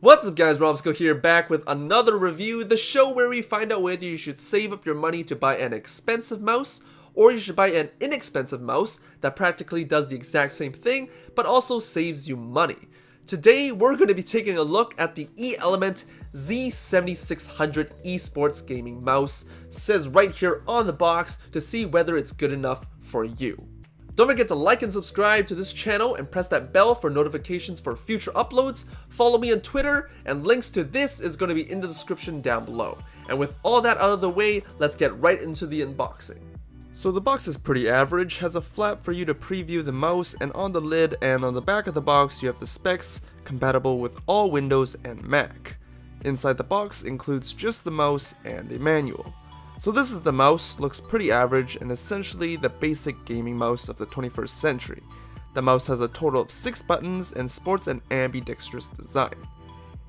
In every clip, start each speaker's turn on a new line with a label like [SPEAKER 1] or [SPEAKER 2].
[SPEAKER 1] What's up guys, Romsicle here, back with another review, the show where we find out whether you should save up your money to buy an expensive mouse or you should buy an inexpensive mouse that practically does the exact same thing but also saves you money. Today we're going to be taking a look at the E-Element Z7600 esports gaming mouse. It says right here on the box to see whether it's good enough for you. Don't forget to like and subscribe to this channel and press that bell for notifications for future uploads. Follow me on Twitter, and links to this is going to be in the description down below. And with all that out of the way, let's get right into the unboxing. So the box is pretty average, has a flap for you to preview the mouse, and on the lid and on the back of the box you have the specs compatible with all Windows and Mac. Inside the box includes just the mouse and a manual. So this is the mouse, looks pretty average and essentially the basic gaming mouse of the 21st century. The mouse has a total of 6 buttons and sports an ambidextrous design.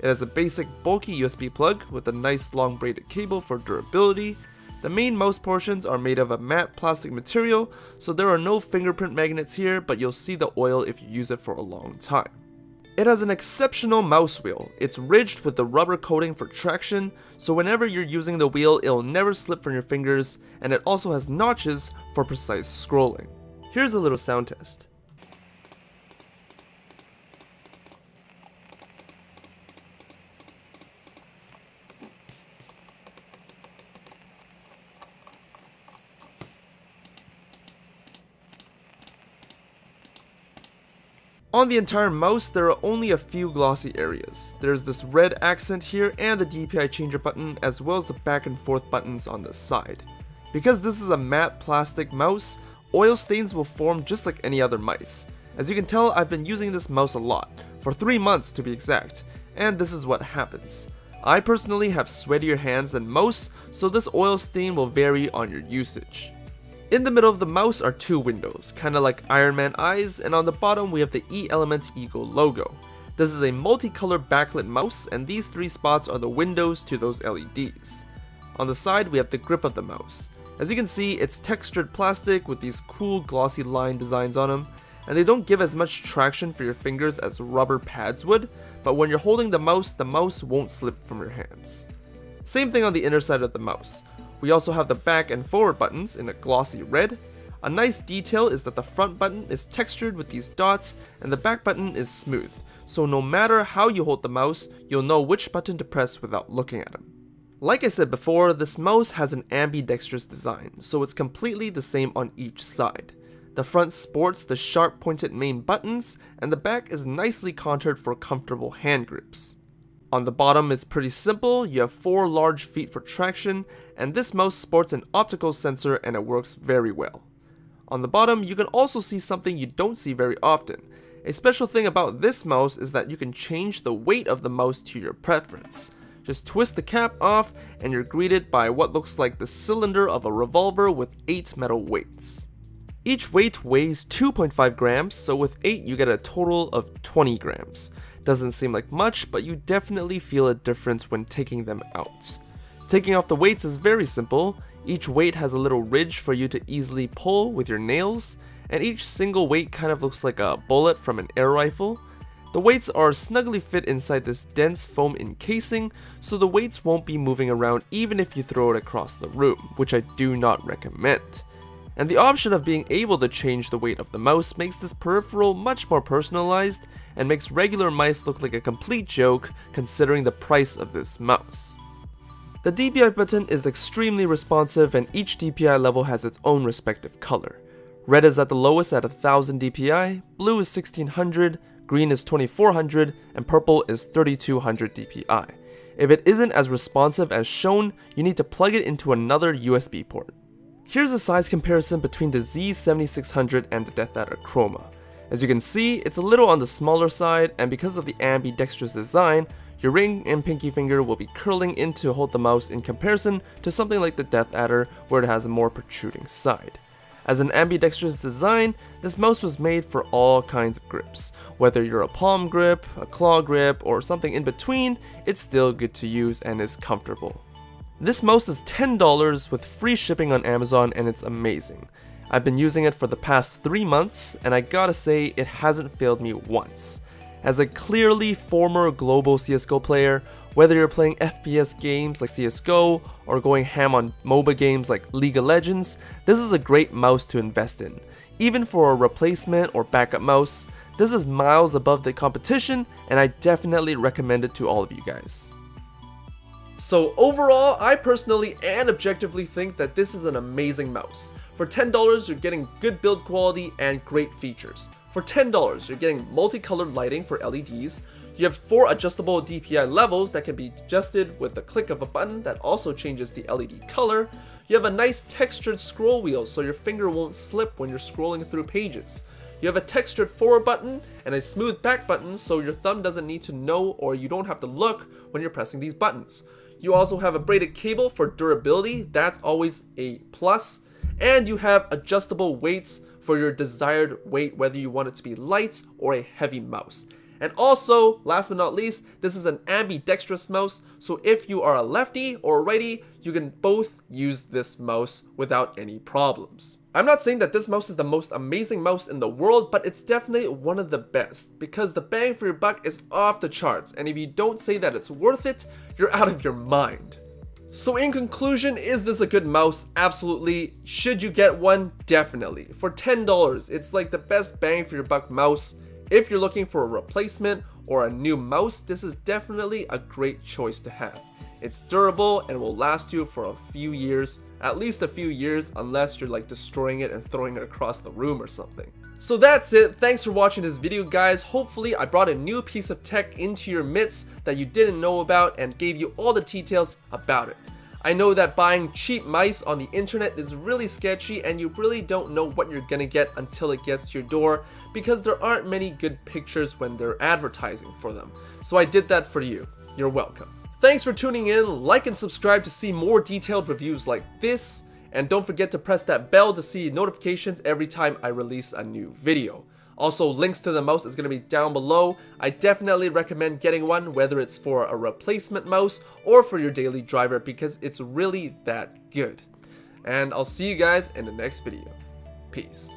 [SPEAKER 1] It has a basic bulky USB plug with a nice long braided cable for durability. The main mouse portions are made of a matte plastic material, so there are no fingerprint magnets here, but you'll see the oil if you use it for a long time. It has an exceptional mouse wheel. It's ridged with the rubber coating for traction, so whenever you're using the wheel, it'll never slip from your fingers, and it also has notches for precise scrolling. Here's a little sound test. On the entire mouse, there are only a few glossy areas. There's this red accent here and the DPI changer button, as well as the back and forth buttons on the side. Because this is a matte plastic mouse, oil stains will form just like any other mice. As you can tell, I've been using this mouse a lot, for 3 months to be exact, and this is what happens. I personally have sweatier hands than most, so this oil stain will vary on your usage. In the middle of the mouse are 2 windows, kinda like Iron Man eyes, and on the bottom we have the E-Element Eagle logo. This is a multicolored backlit mouse, and these 3 spots are the windows to those LEDs. On the side we have the grip of the mouse. As you can see, it's textured plastic with these cool glossy line designs on them, and they don't give as much traction for your fingers as rubber pads would, but when you're holding the mouse won't slip from your hands. Same thing on the inner side of the mouse. We also have the back and forward buttons in a glossy red. A nice detail is that the front button is textured with these dots and the back button is smooth, so no matter how you hold the mouse, you'll know which button to press without looking at them. Like I said before, this mouse has an ambidextrous design, so it's completely the same on each side. The front sports the sharp pointed main buttons, and the back is nicely contoured for comfortable hand grips. On the bottom is pretty simple, you have 4 large feet for traction, and this mouse sports an optical sensor and it works very well. On the bottom you can also see something you don't see very often. A special thing about this mouse is that you can change the weight of the mouse to your preference. Just twist the cap off and you're greeted by what looks like the cylinder of a revolver with 8 metal weights. Each weight weighs 2.5 grams, so with 8 you get a total of 20 grams. Doesn't seem like much, but you definitely feel a difference when taking them out. Taking off the weights is very simple. Each weight has a little ridge for you to easily pull with your nails, and each single weight kind of looks like a bullet from an air rifle. The weights are snugly fit inside this dense foam encasing, so the weights won't be moving around even if you throw it across the room, which I do not recommend. And the option of being able to change the weight of the mouse makes this peripheral much more personalized and makes regular mice look like a complete joke considering the price of this mouse. The DPI button is extremely responsive and each DPI level has its own respective color. Red is at the lowest at 1000 DPI, blue is 1600, green is 2400, and purple is 3200 DPI. If it isn't as responsive as shown, you need to plug it into another USB port. Here's a size comparison between the Z7600 and the Death Adder Chroma. As you can see, it's a little on the smaller side, and because of the ambidextrous design, your ring and pinky finger will be curling in to hold the mouse in comparison to something like the Death Adder where it has a more protruding side. As an ambidextrous design, this mouse was made for all kinds of grips. Whether you're a palm grip, a claw grip, or something in between, it's still good to use and is comfortable. This mouse is $10 with free shipping on Amazon and it's amazing. I've been using it for the past 3 months and I gotta say it hasn't failed me once. As a clearly former global CSGO player, whether you're playing FPS games like CSGO or going ham on MOBA games like League of Legends, this is a great mouse to invest in. Even for a replacement or backup mouse, this is miles above the competition, and I definitely recommend it to all of you guys. So overall, I personally and objectively think that this is an amazing mouse. For $10, you're getting good build quality and great features. For $10, you're getting multicolored lighting for LEDs. You have 4 adjustable DPI levels that can be adjusted with the click of a button that also changes the LED color. You have a nice textured scroll wheel so your finger won't slip when you're scrolling through pages. You have a textured forward button and a smooth back button so your thumb doesn't need to know or you don't have to look when you're pressing these buttons. You also have a braided cable for durability, that's always a plus. And you have adjustable weights for your desired weight, whether you want it to be light or a heavy mouse. And also, last but not least, this is an ambidextrous mouse, so if you are a lefty or a righty, you can both use this mouse without any problems. I'm not saying that this mouse is the most amazing mouse in the world, but it's definitely one of the best, because the bang for your buck is off the charts, and if you don't say that it's worth it, you're out of your mind. So in conclusion, is this a good mouse? Absolutely. Should you get one? Definitely. For $10, it's like the best bang for your buck mouse. If you're looking for a replacement or a new mouse, this is definitely a great choice to have. It's durable and will last you for a few years, at least a few years, unless you're like destroying it and throwing it across the room or something. So that's it. Thanks for watching this video, guys. Hopefully I brought a new piece of tech into your midst that you didn't know about and gave you all the details about it. I know that buying cheap mice on the internet is really sketchy and you really don't know what you're gonna get until it gets to your door because there aren't many good pictures when they're advertising for them. So I did that for you. You're welcome. Thanks for tuning in. Like and subscribe to see more detailed reviews like this. And don't forget to press that bell to see notifications every time I release a new video. Also, links to the mouse is going to be down below. I definitely recommend getting one, whether it's for a replacement mouse or for your daily driver, because it's really that good. And I'll see you guys in the next video. Peace.